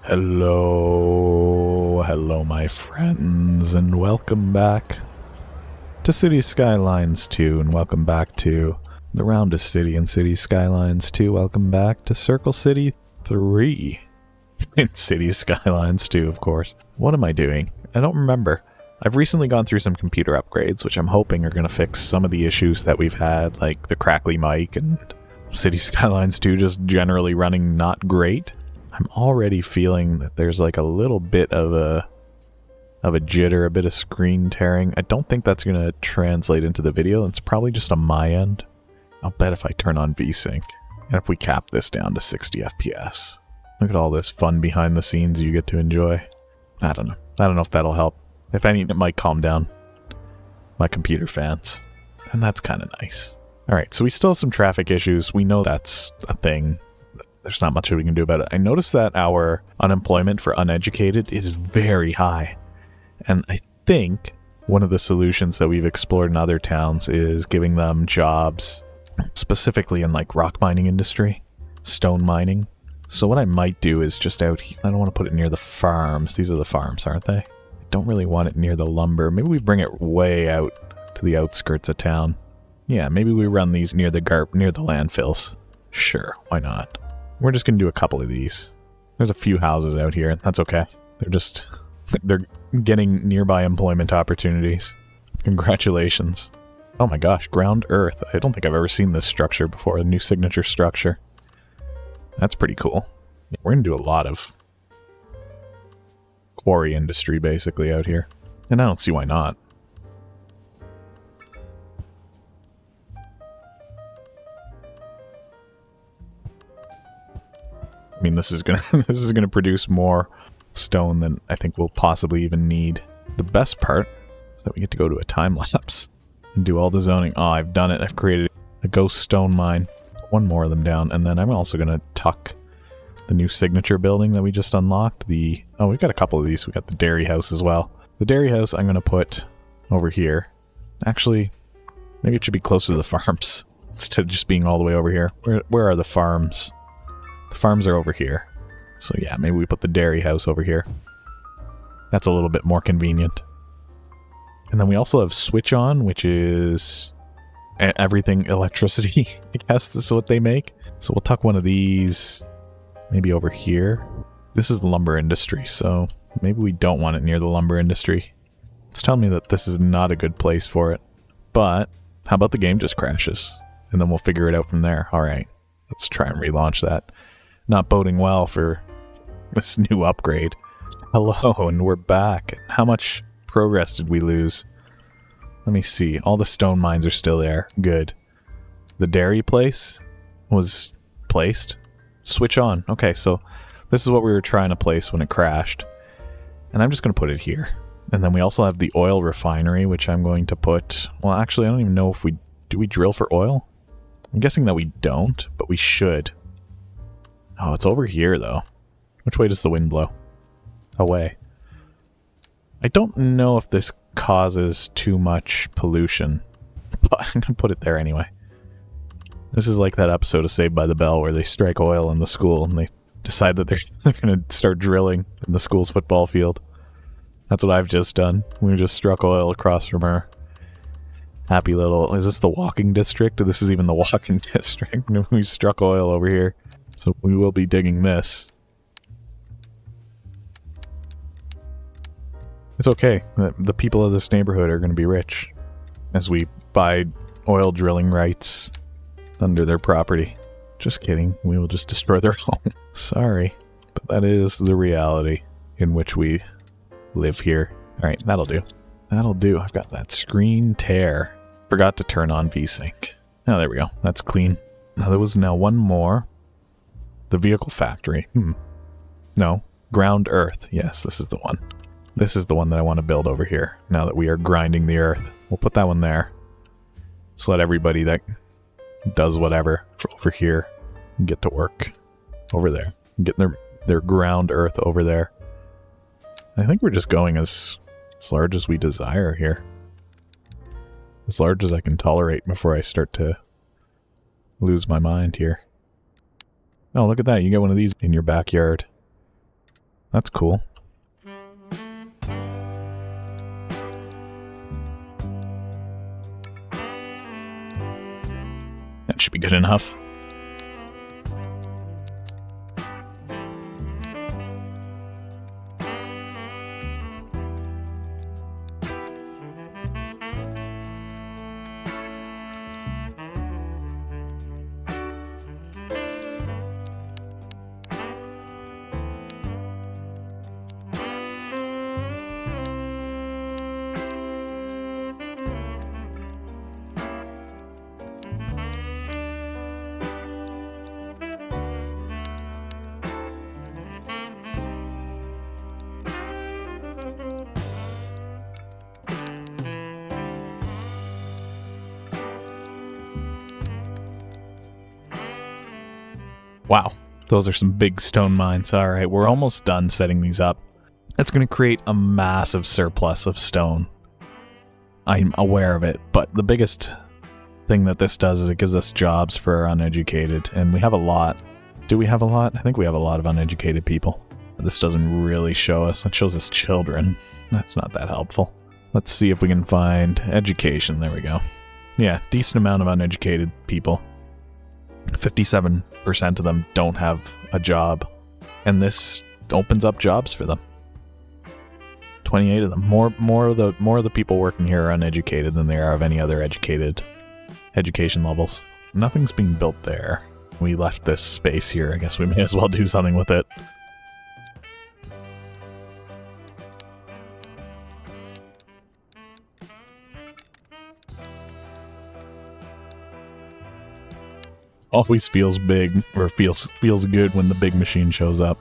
Hello, my friends, and welcome back to Cities Skylines 2, and welcome back to the roundest city in Cities Skylines 2. Welcome back to Circle City 3 in Cities Skylines 2, of course. What am I doing? I don't remember. I've recently gone through some computer upgrades, which I'm hoping are going to fix some of the issues that we've had, like the crackly mic and Cities Skylines 2 just generally running not great. I'm already feeling that there's like a little bit of a jitter, a bit of screen tearing. I don't think that's going to translate into the video. It's probably just on my end. I'll bet if I turn on VSync and if we cap this down to 60 FPS. Look at all this fun behind the scenes you get to enjoy. I don't know. I don't know if that'll help. If any, it might calm down my computer fans. And that's kind of nice. Alright, so we still have some traffic issues. We know that's a thing. There's not much we can do about it. I noticed that our unemployment for uneducated is very high. And I think one of the solutions that we've explored in other towns is giving them jobs, specifically in like rock mining industry, stone mining. So what I might do is just out here. I don't want to put it near the farms. These are the farms, aren't they? I don't really want it near the lumber. Maybe we bring it way out to the outskirts of town. Yeah, maybe we run these near the landfills. Sure, why not? We're just going to do a couple of these. There's a few houses out here. That's okay. They're getting nearby employment opportunities. Congratulations. Oh my gosh, ground earth. I don't think I've ever seen this structure before, a new signature structure. That's pretty cool. Yeah, we're going to do a lot of quarry industry basically out here. And I don't see why not. I mean, this is gonna produce more stone than I think we'll possibly even need. The best part is that we get to go to a time lapse and do all the zoning. Oh, I've done it. I've created a ghost stone mine. One more of them down, and then I'm also gonna tuck the new signature building that we just unlocked. We've got a couple of these. We got the dairy house as well. The dairy house I'm gonna put over here. Actually, maybe it should be closer to the farms instead of just being all the way over here. Where are the farms? The farms are over here. So yeah, maybe we put the dairy house over here. That's a little bit more convenient. And then we also have switch on, which is everything electricity. I guess this is what they make. So we'll tuck one of these maybe over here. This is the lumber industry, so maybe we don't want it near the lumber industry. It's telling me that this is not a good place for it. But how about the game just crashes? And then we'll figure it out from there. Alright, let's try and relaunch that. Not boding well for this new upgrade. Hello, and we're back. How much progress did we lose? Let me see. All the stone mines are still there. Good. The dairy place was placed. Switch on. Okay, so this is what we were trying to place when it crashed. And I'm just going to put it here. And then we also have the oil refinery, which I'm going to put... Well, actually, I don't even know if we... Do we drill for oil? I'm guessing that we don't, but we should. Oh, it's over here, though. Which way does the wind blow? Away. I don't know if this causes too much pollution, but I'm going to put it there anyway. This is like that episode of Saved by the Bell where they strike oil in the school and they decide that they're going to start drilling in the school's football field. That's what I've just done. We just struck oil across from our happy little... Is this the walking district? This is even the walking district. We struck oil over here. So we will be digging this. It's okay. The people of this neighborhood are going to be rich as we buy oil drilling rights under their property. Just kidding. We will just destroy their home. Sorry. But that is the reality in which we live here. Alright, that'll do. That'll do. I've got that screen tear. Forgot to turn on VSync. Oh, there we go. That's clean. Now there was one more. The vehicle factory. No. Ground earth. Yes, this is the one. This is the one that I want to build over here, now that we are grinding the earth. We'll put that one there. So let everybody that does whatever over here get to work over there. Get their ground earth over there. I think we're just going as large as we desire here. As large as I can tolerate before I start to lose my mind here. Oh, look at that. You get one of these in your backyard. That's cool. That should be good enough. Wow, those are some big stone mines. All right, we're almost done setting these up. That's going to create a massive surplus of stone. I'm aware of it, but the biggest thing that this does is it gives us jobs for our uneducated, and we have a lot. Do we have a lot? I think we have a lot of uneducated people. This doesn't really show us. It shows us children. That's not that helpful. Let's see if we can find education. There we go. Yeah, decent amount of uneducated people. 57% of them don't have a job, and this opens up jobs for them. 28 of them. More of the people working here are uneducated than there are of any other education levels. Nothing's being built there. We left this space here. I guess we may as well do something with it. Always feels big, or feels good when the big machine shows up.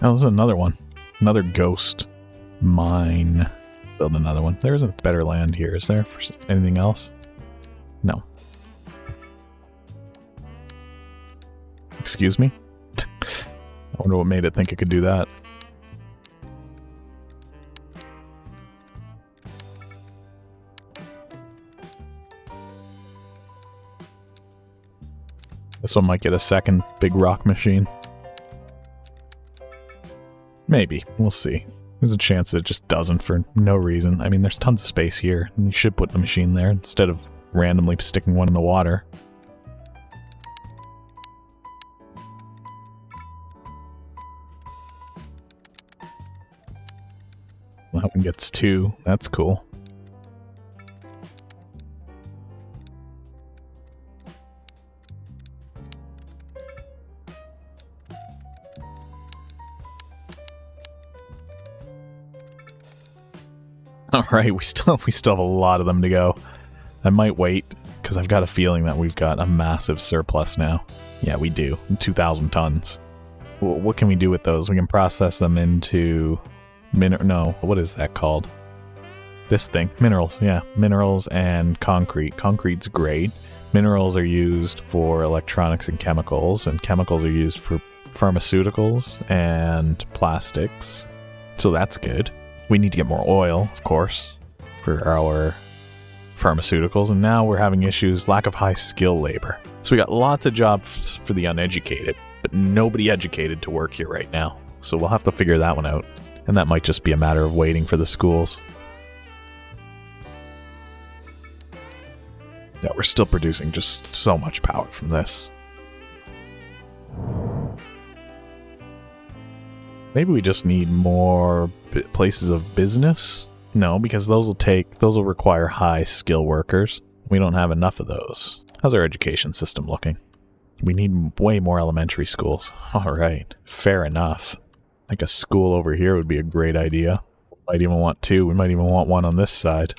Oh, there's another one. Another ghost mine. Build another one. There isn't better land here, is there? For anything else? No. Excuse me? I wonder what made it think it could do that. This one might get a second big rock machine. Maybe. We'll see. There's a chance that it just doesn't for no reason. I mean, there's tons of space here, and you should put the machine there instead of randomly sticking one in the water. That one gets 2. That's cool. Alright, we still have a lot of them to go. I might wait, because I've got a feeling that we've got a massive surplus now. Yeah, we do. 2,000 tons. What can we do with those? We can process them into... No, what is that called? This thing. Minerals, yeah. Minerals and concrete. Concrete's great. Minerals are used for electronics and chemicals are used for pharmaceuticals and plastics. So that's good. We need to get more oil, of course, for our pharmaceuticals, and now we're having issues, lack of high skill labor. So we got lots of jobs for the uneducated, but nobody educated to work here right now. So we'll have to figure that one out, and that might just be a matter of waiting for the schools. Yeah, we're still producing just so much power from this. Maybe we just need more places of business? No, because those will require high skill workers. We don't have enough of those. How's our education system looking? We need way more elementary schools. Alright, fair enough. Like a school over here would be a great idea. We might even want 2. We might even want one on this side.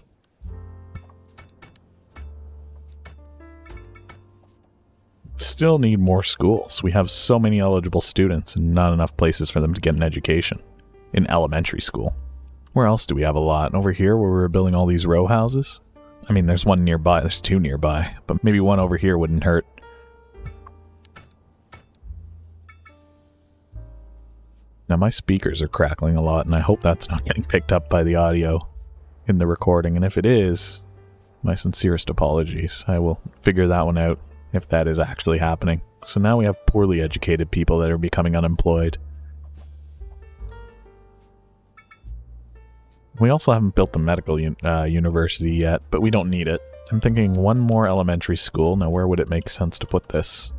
Still need more schools. We have so many eligible students and not enough places for them to get an education in elementary school. Where else do we have a lot? Over here where we're building all these row houses? I mean, there's one nearby. There's 2 nearby, but maybe one over here wouldn't hurt. Now my speakers are crackling a lot, and I hope that's not getting picked up by the audio in the recording, and if it is, my sincerest apologies. I will figure that one out. if that is actually happening. So now we have poorly educated people that are becoming unemployed. We also haven't built the medical university yet, but we don't need it. I'm thinking one more elementary school. Now, where would it make sense to put this?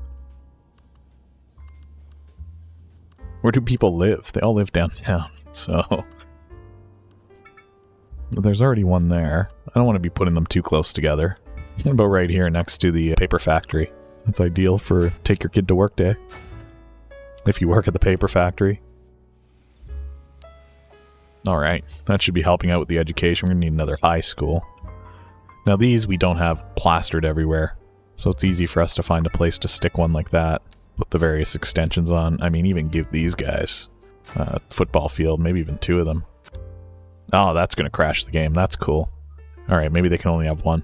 Where do people live? They all live downtown, so... There's already one there. I don't want to be putting them too close together. What about right here next to the paper factory? That's ideal for take your kid to work day. If you work at the paper factory. Alright, that should be helping out with the education. We're going to need another high school. Now these we don't have plastered everywhere, so it's easy for us to find a place to stick one like that. Put the various extensions on. I mean, even give these guys a football field, maybe even two of them. Oh, that's going to crash the game. That's cool. Alright, maybe they can only have one.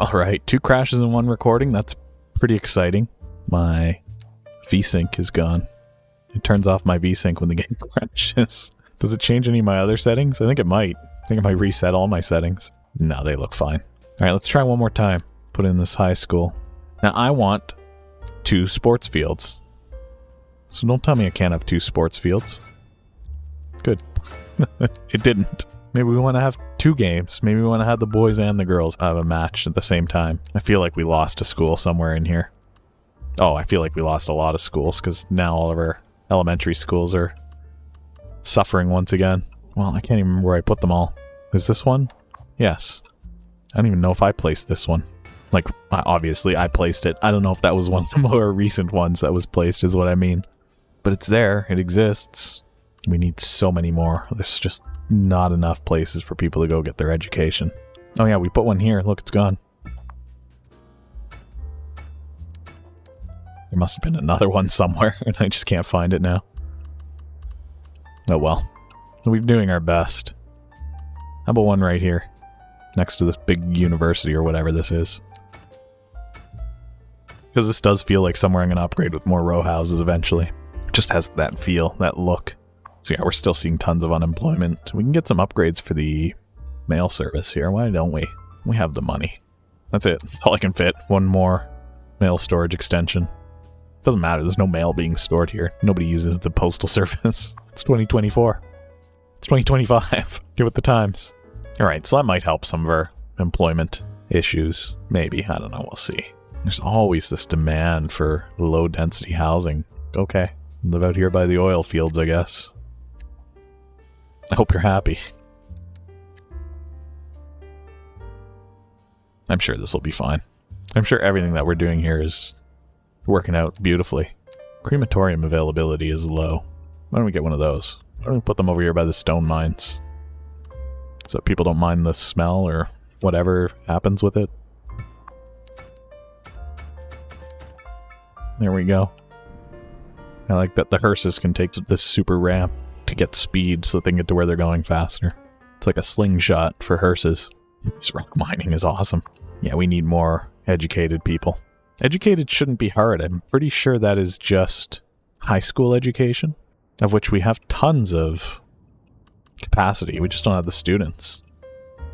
Alright, 2 crashes in one recording. That's pretty exciting. My VSync is gone. It turns off my VSync when the game crashes. Does it change any of my other settings? I think it might. I think it might reset all my settings. No, they look fine. Alright, let's try one more time. Put in this high school. Now, I want 2 sports fields. So don't tell me I can't have 2 sports fields. Good. It didn't. Maybe we want to have 2 games. Maybe we want to have the boys and the girls have a match at the same time. I feel like we lost a school somewhere in here. Oh, I feel like we lost a lot of schools because now all of our elementary schools are suffering once again. Well, I can't even remember where I put them all. Is this one? Yes. I don't even know if I placed this one. Like, obviously I placed it. I don't know if that was one of the more recent ones that was placed is what I mean. But it's there. It exists. We need so many more. There's just not enough places for people to go get their education. Oh yeah, we put one here. Look, it's gone. There must have been another one somewhere, and I just can't find it now. Oh well. We're doing our best. How about one right here? Next to this big university or whatever this is. Because this does feel like somewhere I'm going to upgrade with more row houses eventually. It just has that feel, that look. So yeah, we're still seeing tons of unemployment. We can get some upgrades for the mail service here. Why don't we? We have the money. That's it. That's all I can fit. One more mail storage extension. Doesn't matter. There's no mail being stored here. Nobody uses the postal service. It's 2024. It's 2025. Get with the times. Alright, so that might help some of our employment issues. Maybe. I don't know. We'll see. There's always this demand for low-density housing. Okay. Live out here by the oil fields, I guess. I hope you're happy. I'm sure this will be fine. I'm sure everything that we're doing here is working out beautifully. Crematorium availability is low. Why don't we get one of those? Why don't we put them over here by the stone mines? So people don't mind the smell or whatever happens with it. There we go. I like that the hearses can take this super ramp to get speed so that they can get to where they're going faster. It's like a slingshot for hearses. This rock mining is awesome. Yeah, we need more educated people. Educated shouldn't be hard. I'm pretty sure that is just high school education, of which we have tons of capacity. We just don't have the students.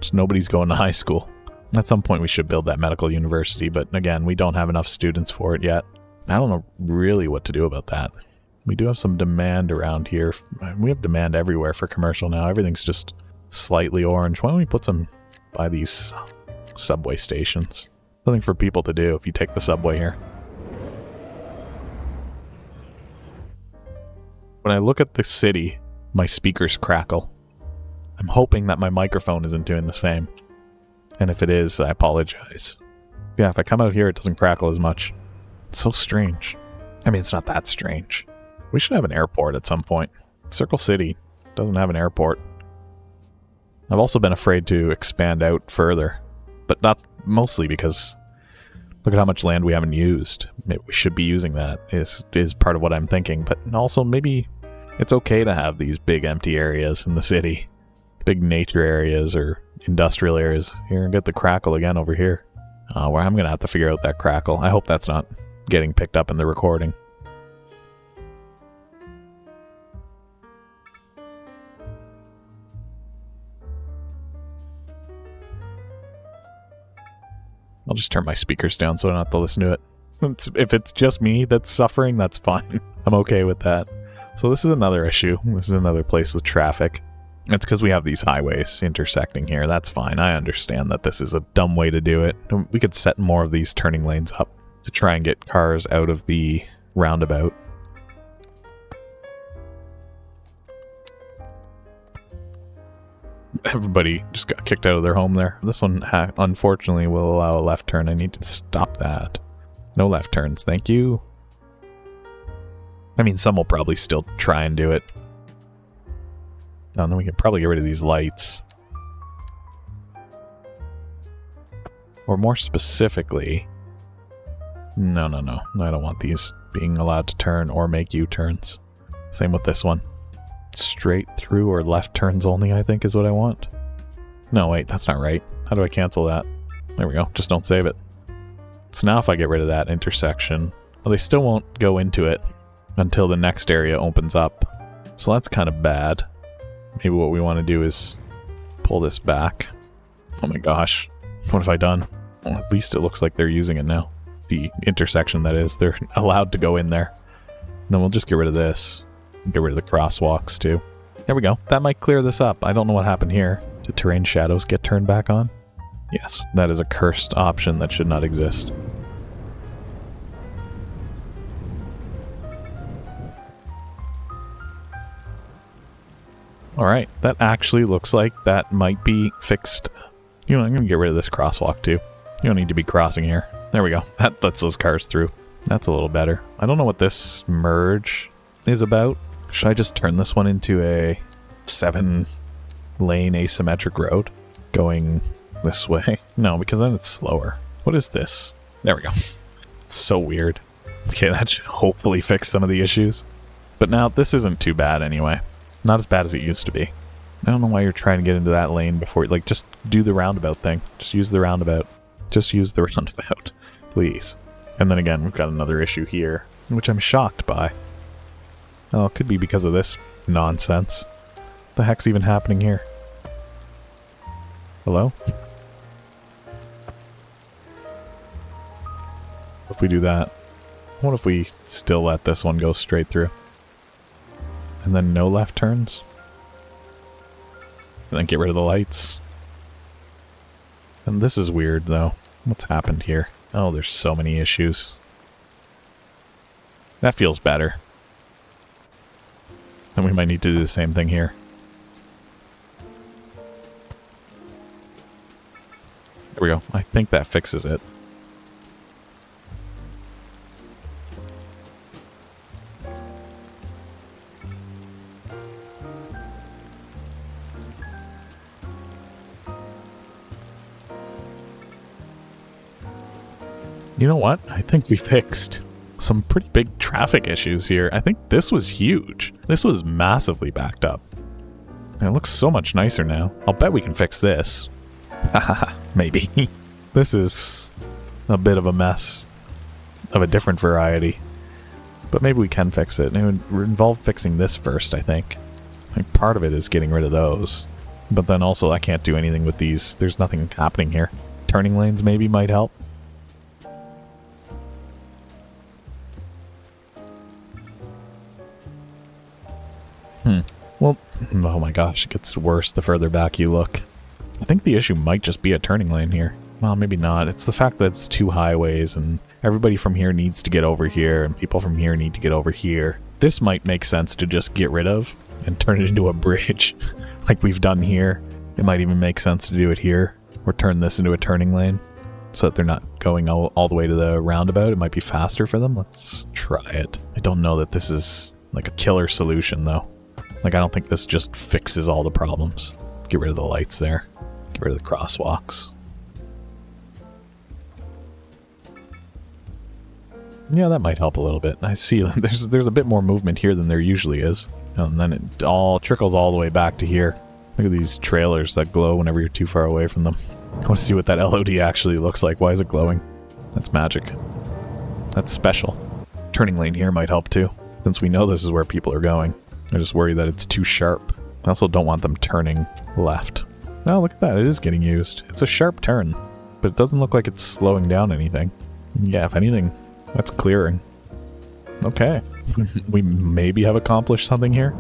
Just nobody's going to high school. At some point we should build that medical university, but again, we don't have enough students for it yet. I don't know really what to do about that. We do have some demand around here. We have demand everywhere for commercial now. Everything's just slightly orange. Why don't we put some by these subway stations? Something for people to do if you take the subway here. When I look at the city, my speakers crackle. I'm hoping that my microphone isn't doing the same. And if it is, I apologize. Yeah, if I come out here, it doesn't crackle as much. It's so strange. I mean, it's not that strange. We should have an airport at some point. Circle City doesn't have an airport. I've also been afraid to expand out further. But that's mostly because look at how much land we haven't used. Maybe we should be using that is part of what I'm thinking. But also maybe it's okay to have these big empty areas in the city. Big nature areas or industrial areas. Here, get the crackle again over here. Where I'm going to have to figure out that crackle. I hope that's not getting picked up in the recording. I'll just turn my speakers down so I don't have to listen to it. If it's just me that's suffering, that's fine. I'm okay with that. So this is another issue. This is another place with traffic. It's because we have these highways intersecting here. That's fine. I understand that this is a dumb way to do it. We could set more of these turning lanes up to try and get cars out of the roundabout. Everybody just got kicked out of their home there. This one, unfortunately, will allow a left turn. I need to stop that. No left turns, thank you. I mean, some will probably still try and do it. Oh, and then we can probably get rid of these lights. Or more specifically... No. I don't want these being allowed to turn or make U-turns. Same with this one. Straight through or left turns only, I think, is what I want. No, wait, that's not right. How do I cancel that? There we go. Just don't save it. So now if I get rid of that intersection, well, they still won't go into it until the next area opens up. So that's kind of bad. Maybe what we want to do is pull this back. Oh my gosh. What have I done? Well, at least it looks like they're using it now. The intersection, that is. They're allowed to go in there. And then we'll just get rid of this. Get rid of the crosswalks, too. There we go. That might clear this up. I don't know what happened here. Did terrain shadows get turned back on? Yes, that is a cursed option that should not exist. Alright, that actually looks like that might be fixed. You know, I'm going to get rid of this crosswalk too. You don't need to be crossing here. There we go. That lets those cars through. That's a little better. I don't know what this merge is about. Should I just turn this one into a 7-lane asymmetric road going this way? No, because then it's slower. What is this? There we go. It's so weird. Okay, that should hopefully fix some of the issues. But now, this isn't too bad anyway. Not as bad as it used to be. I don't know why you're trying to get into that lane before... Like, just do the roundabout thing. Just use the roundabout. Just use the roundabout. Please. And then again, we've got another issue here, which I'm shocked by. Oh, it could be because of this nonsense. What the heck's even happening here? Hello? If we do that, what if we still let this one go straight through? And then no left turns? And then get rid of the lights? And this is weird, though. What's happened here? Oh, there's so many issues. That feels better. And we might need to do the same thing here. There we go. I think that fixes it. You know what? I think we fixed some pretty big traffic issues here. I think this was huge. This was massively backed up. And it looks so much nicer now. I'll bet we can fix this. Haha, maybe. This is a bit of a mess of a different variety. But maybe we can fix it. It would involve fixing this first, I think. I think part of it is getting rid of those. But then also I can't do anything with these. There's nothing happening here. Turning lanes maybe might help. Well, oh my gosh, it gets worse the further back you look. I think the issue might just be a turning lane here. Well, maybe not. It's the fact that it's two highways and everybody from here needs to get over here and people from here need to get over here. This might make sense to just get rid of and turn it into a bridge like we've done here. It might even make sense to do it here or turn this into a turning lane so that they're not going all the way to the roundabout. It might be faster for them. Let's try it. I don't know that this is like a killer solution though. Like, I don't think this just fixes all the problems. Get rid of the lights there. Get rid of the crosswalks. Yeah, that might help a little bit. I see there's a bit more movement here than there usually is. And then it all trickles all the way back to here. Look at these trailers that glow whenever you're too far away from them. I want to see what that LOD actually looks like. Why is it glowing? That's magic. That's special. Turning lane here might help too, since we know this is where people are going. I just worry that it's too sharp. I also don't want them turning left. Oh, look at that. It is getting used. It's a sharp turn, but it doesn't look like it's slowing down anything. Yeah, if anything, That's clearing. Okay. We maybe have accomplished something here.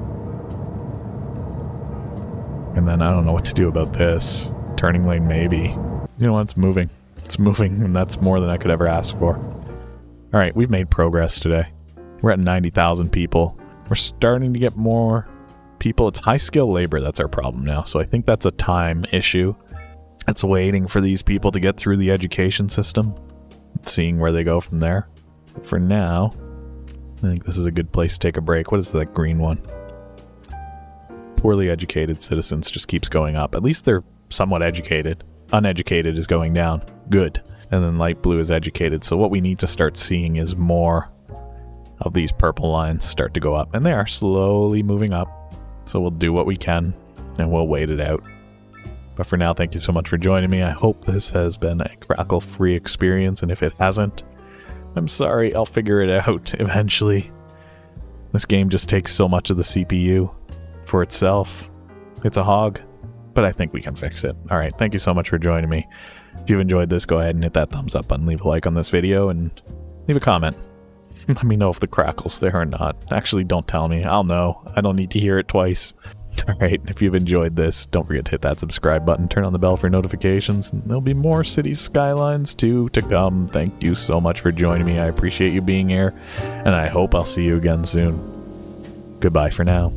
And then I don't know what to do about this. Turning lane, maybe. You know what? It's moving. It's moving, and that's more than I could ever ask for. Alright, we've made progress today. We're at 90,000 people. We're starting to get more people. It's high-skill labor that's our problem now, so I think that's a time issue. It's waiting for these people to get through the education system, seeing where they go from there. But for now, I think this is a good place to take a break. What is that green one? Poorly educated citizens just keeps going up. At least they're somewhat educated. Uneducated is going down. Good. And then light blue is educated. So what we need to start seeing is more of these purple lines start to go up. And they are slowly moving up. So we'll do what we can and we'll wait it out. But for now, thank you so much for joining me. I hope this has been a crackle-free experience. And if it hasn't, I'm sorry. I'll figure it out eventually. This game just takes so much of the CPU for itself. It's a hog. But I think we can fix it. Alright, thank you so much for joining me. If you've enjoyed this, go ahead and hit that thumbs up button, leave a like on this video, and leave a comment. Let me know if the crackle's there or not. Actually, don't tell me. I'll know. I don't need to hear it twice. Alright, if you've enjoyed this, don't forget to hit that subscribe button, turn on the bell for notifications, and there'll be more Cities Skylines 2 to come. Thank you so much for joining me. I appreciate you being here, and I hope I'll see you again soon. Goodbye for now.